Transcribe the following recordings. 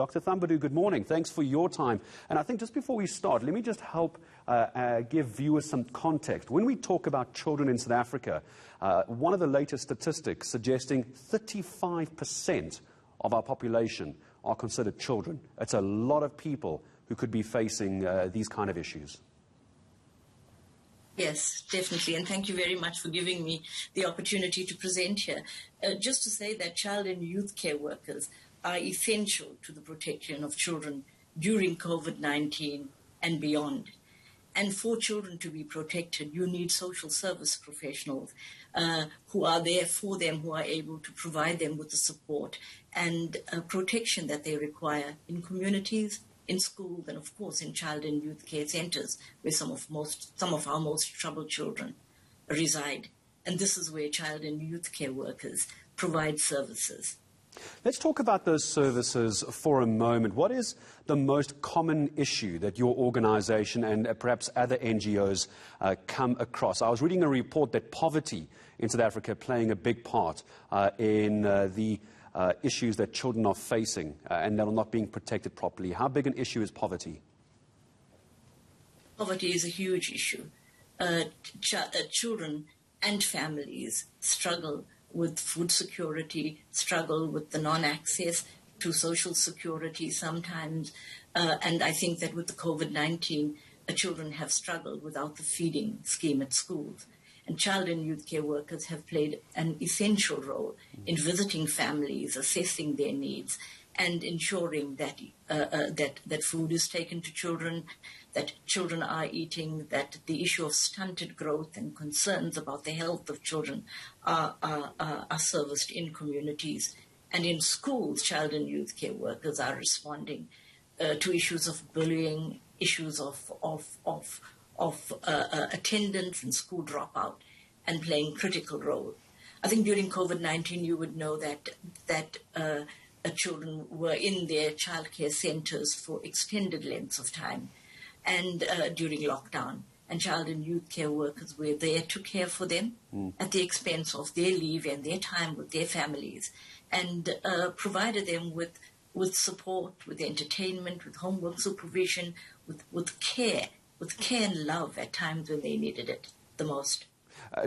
Dr. Thambadu, good morning. Thanks for your time. And I think just before we start, let me just help give viewers some context. When we talk about children in South Africa, one of the latest statistics suggesting 35% of our population are considered children. It's a lot of people who could be facing these kind of issues. Yes, definitely, and thank you very much for giving me the opportunity to present here. Just to say that child and youth care workers are essential to the protection of children during COVID-19 and beyond. And for children to be protected, you need social service professionals who are there for them, who are able to provide them with the support and protection that they require in communities, in schools, and of course in child and youth care centres, where some of our most troubled children reside. And this is where child and youth care workers provide services. Let's talk about those services for a moment. What is the most common issue that your organisation and perhaps other NGOs come across? I was reading a report that poverty in South Africa playing a big part in the issues that children are facing and that are not being protected properly. How big an issue is poverty? Poverty is a huge issue. Children and families struggle with food security, struggle with the non-access to social security sometimes. And I think that with the COVID-19, children have struggled without the feeding scheme at schools. And child and youth care workers have played an essential role in visiting families, assessing their needs, and ensuring that that food is taken to children, that children are eating, that the issue of stunted growth and concerns about the health of children are serviced in communities. And in schools, child and youth care workers are responding to issues of bullying, issues of attendance and school dropout, and playing critical role. I think during COVID-19 you would know that children were in their childcare centres for extended lengths of time, and during lockdown, and child and youth care workers were there to care for them at the expense of their leave and their time with their families, and provided them with support, with entertainment, with homework supervision, with care and love at times when they needed it the most.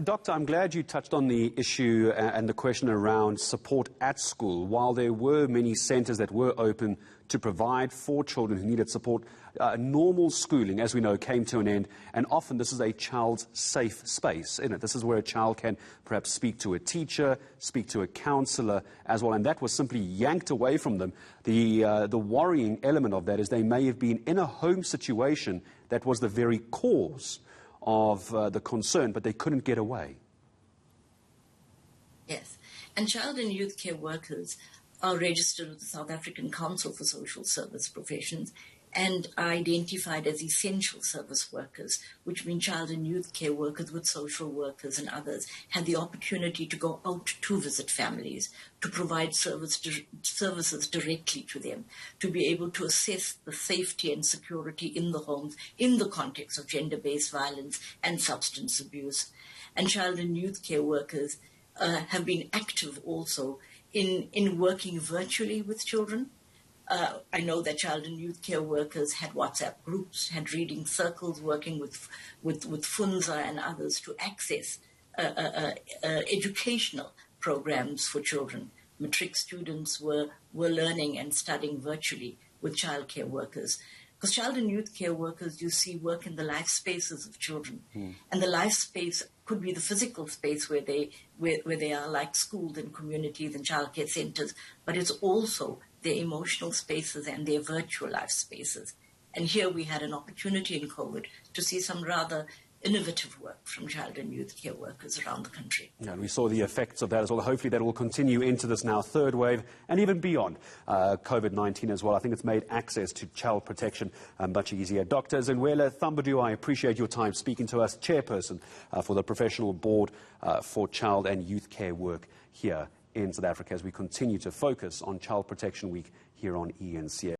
Doctor, I'm glad you touched on the issue and the question around support at school. While there were many centres that were open to provide for children who needed support, normal schooling, as we know, came to an end. And often this is a child's safe space, isn't it? This is where a child can perhaps speak to a teacher, speak to a counsellor as well. And that was simply yanked away from them. The worrying element of that is they may have been in a home situation that was the very cause of the concern, but they couldn't get away. Yes, and child and youth care workers are registered with the South African Council for Social Service Professions and are identified as essential service workers, which means child and youth care workers with social workers and others had the opportunity to go out to visit families, to provide services directly to them, to be able to assess the safety and security in the homes in the context of gender-based violence and substance abuse. And child and youth care workers have been active also in working virtually with children. I know that child and youth care workers had WhatsApp groups, had reading circles, working with Funza and others to access educational programs for children. Matric students were learning and studying virtually with child care workers. Because child and youth care workers, you see, work in the life spaces of children. And the life space could be the physical space where they are, like schools and communities and child care centres, but it's also their emotional spaces and their virtual life spaces. And here we had an opportunity in COVID to see some rather innovative work from child and youth care workers around the country. Yeah, and we saw the effects of that as well. Hopefully that will continue into this now third wave and even beyond COVID-19 as well. I think it's made access to child protection much easier. Dr. Zinwela Thambadu, I appreciate your time speaking to us, chairperson for the Professional Board for Child and Youth Care Work here in South Africa as we continue to focus on Child Protection Week here on ENCA.